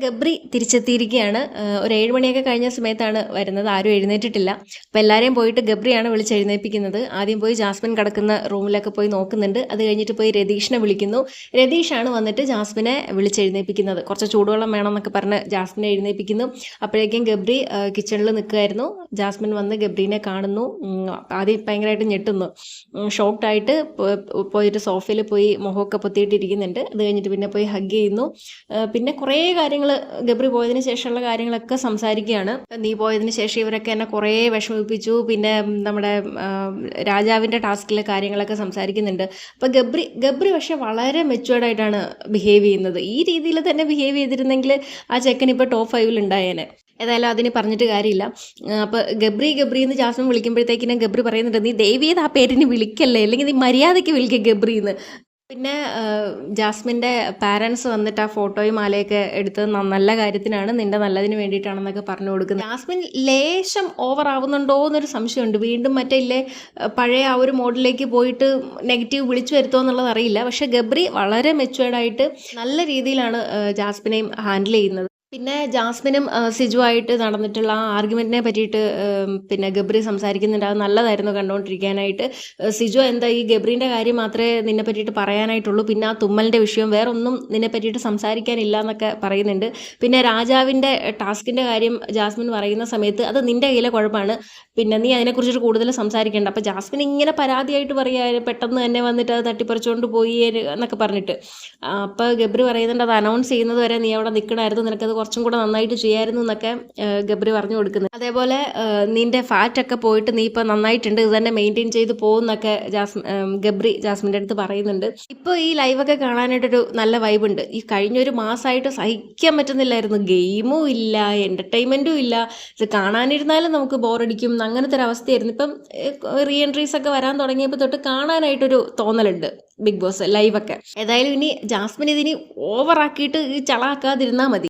ഗബ്രി തിരിച്ചെത്തിയിരിക്കുകയാണ്. ഒരു 7 മണിയൊക്കെ കഴിഞ്ഞ സമയത്താണ് വരുന്നത്. ആരും എഴുന്നേറ്റിട്ടില്ല. അപ്പോൾ എല്ലാവരെയും പോയിട്ട് ഗബ്രിയാണ് വിളിച്ചെഴുന്നേൽപ്പിക്കുന്നത്. ആദ്യം പോയി ജാസ്മിൻ കിടക്കുന്ന റൂമിലൊക്കെ പോയി നോക്കുന്നുണ്ട്. അത് കഴിഞ്ഞിട്ട് പോയി രതീഷിനെ വിളിക്കുന്നു. രതീഷാണ് വന്നിട്ട് ജാസ്മിനെ വിളിച്ചെഴുന്നേൽപ്പിക്കുന്നത്. കുറച്ച് ചൂടുവെള്ളം വേണമെന്നൊക്കെ പറഞ്ഞ് ജാസ്മിനെ എഴുന്നേൽപ്പിക്കുന്നു. അപ്പോഴേക്കും ഗബ്രി കിച്ചണിൽ നിൽക്കുമായിരുന്നു. ജാസ്മിൻ വന്ന് ഗബ്രീനെ കാണുന്നു. ആദ്യം ഭയങ്കരമായിട്ട് ഞെട്ടുന്നു. ഷോക്ക്ഡായിട്ട് പോയിട്ട് സോഫയിൽ പോയി മുഖമൊക്കെ പൊത്തിയിട്ടിരിക്കുന്നുണ്ട്. അത് കഴിഞ്ഞിട്ട് പിന്നെ പോയി ഹഗ് ചെയ്യുന്നു. പിന്നെ കുറേ കാര്യങ്ങൾ ഗബ്രി പോയതിന് ശേഷമുള്ള കാര്യങ്ങളൊക്കെ സംസാരിക്കുകയാണ്. നീ പോയതിന് ശേഷം ഇവരൊക്കെ എന്നെ കുറേ വിഷമിപ്പിച്ചു, പിന്നെ നമ്മുടെ രാജാവിൻ്റെ ടാസ്കിലെ കാര്യങ്ങളൊക്കെ സംസാരിക്കുന്നുണ്ട്. അപ്പോൾ ഗബ്രി പക്ഷെ വളരെ മെച്ചുവേർഡായിട്ടാണ് ബിഹേവ് ചെയ്യുന്നത്. ഈ രീതിയിൽ തന്നെ ബിഹേവ് ചെയ്തിരുന്നെങ്കിൽ ആ ചെക്കൻ ഇപ്പോൾ ടോപ്പ് 5 ഉണ്ടായേനെ. ഏതായാലും അതിന് പറഞ്ഞിട്ട് കാര്യമില്ല. അപ്പോൾ ഗബ്രി എന്ന് ജാസ്മിൻ വിളിക്കുമ്പോഴത്തേക്കിനും ഗബ്രി പറയുന്നുണ്ട്, നീ ദയവേത് ആ പേരിന് വിളിക്കല്ലേ, അല്ലെങ്കിൽ നീ മര്യാദയ്ക്ക് വിളിക്കുക ഗബ്രി എന്ന്. പിന്നെ ജാസ്മിൻ്റെ പാരൻസ് വന്നിട്ട് ആ ഫോട്ടോയും മാലയൊക്കെ എടുത്തത് നല്ല കാര്യത്തിനാണ്, നിന്റെ നല്ലതിന് വേണ്ടിയിട്ടാണെന്നൊക്കെ പറഞ്ഞു കൊടുക്കുന്നത്. ജാസ്മിൻ ലേശം ഓവർ ആവുന്നുണ്ടോ എന്നൊരു സംശയമുണ്ട്. വീണ്ടും മറ്റേ ഇല്ലേ പഴയ ആ ഒരു മോഡിലേക്ക് പോയിട്ട് നെഗറ്റീവ് വിളിച്ചു വരുത്തോ എന്നുള്ളത് അറിയില്ല. പക്ഷെ ഗബ്രി വളരെ മെച്ചുവേർഡായിട്ട് നല്ല രീതിയിലാണ് ജാസ്മിനെയും ഹാൻഡിൽ ചെയ്യുന്നത്. പിന്നെ ജാസ്മിനും സിജുവായിട്ട് നടന്നിട്ടുള്ള ആ ആർഗ്യുമെൻറ്റിനെ പറ്റിയിട്ട് പിന്നെ ഗബ്രി സംസാരിക്കുന്നുണ്ട്. അത് നല്ലതായിരുന്നു കണ്ടുകൊണ്ടിരിക്കാനായിട്ട്. സിജു എന്താ ഈ ഗബ്രീൻ്റെ കാര്യം മാത്രമേ നിന്നെ പറ്റിയിട്ട് പറയാനായിട്ടുള്ളൂ, പിന്നെ ആ തുമ്മലിൻ്റെ വിഷയം വേറെ ഒന്നും നിന്നെ പറ്റിയിട്ട് സംസാരിക്കാനില്ല എന്നൊക്കെ പറയുന്നുണ്ട്. പിന്നെ രാജാവിൻ്റെ ടാസ്കിൻ്റെ കാര്യം ജാസ്മിൻ പറയുന്ന സമയത്ത് അത് നിൻ്റെ കയ്യിലെ കുഴപ്പമാണ്, പിന്നെ നീ അതിനെക്കുറിച്ചിട്ട് കൂടുതൽ സംസാരിക്കേണ്ട. അപ്പോൾ ജാസ്മിൻ ഇങ്ങനെ പരാതിയായിട്ട് പറയുക, പെട്ടെന്ന് തന്നെ വന്നിട്ട് അത് തട്ടിപ്പറിച്ചുകൊണ്ട് പോയി എന്നൊക്കെ പറഞ്ഞിട്ട്. അപ്പോൾ ഗബ്രി പറയുന്നുണ്ട്, അത് അനൗൺസ് ചെയ്യുന്നത് വരെ നീ അവിടെ നിൽക്കണമായിരുന്നു, നിനക്കത് കുറച്ചും കൂടെ നന്നായിട്ട് ചെയ്യായിരുന്നു എന്നൊക്കെ ഗബ്രി പറഞ്ഞു കൊടുക്കുന്നത്. അതേപോലെ നിന്റെ ഫാറ്റൊക്കെ പോയിട്ട് നീ ഇപ്പം നന്നായിട്ടുണ്ട്, ഇത് തന്നെ മെയിൻറ്റെയിൻ ചെയ്ത് പോകുന്നൊക്കെ ഗബ്രി ജാസ്മിൻ്റെ അടുത്ത് പറയുന്നുണ്ട്. ഇപ്പോൾ ഈ ലൈവൊക്കെ കാണാനായിട്ടൊരു നല്ല വൈബുണ്ട്. ഈ കഴിഞ്ഞൊരു മാസമായിട്ട് സഹിക്കാൻ പറ്റുന്നില്ലായിരുന്നു. ഗെയിമും ഇല്ല, എൻ്റർടൈൻമെൻറ്റും ഇല്ല, ഇത് കാണാനിരുന്നാലും നമുക്ക് ബോറടിക്കും, അങ്ങനത്തെ ഒരു അവസ്ഥയായിരുന്നു. ഇപ്പം റീ എൻട്രീസ് ഒക്കെ വരാൻ തുടങ്ങിയപ്പോൾ തൊട്ട് കാണാനായിട്ടൊരു തോന്നലുണ്ട് ബിഗ് ബോസ് ലൈവൊക്കെ. ഏതായാലും ഇനി ജാസ്മിൻ ഇതിനി ഓവറാക്കിയിട്ട് ഈ ചളാക്കാതിരുന്നാൽ മതി.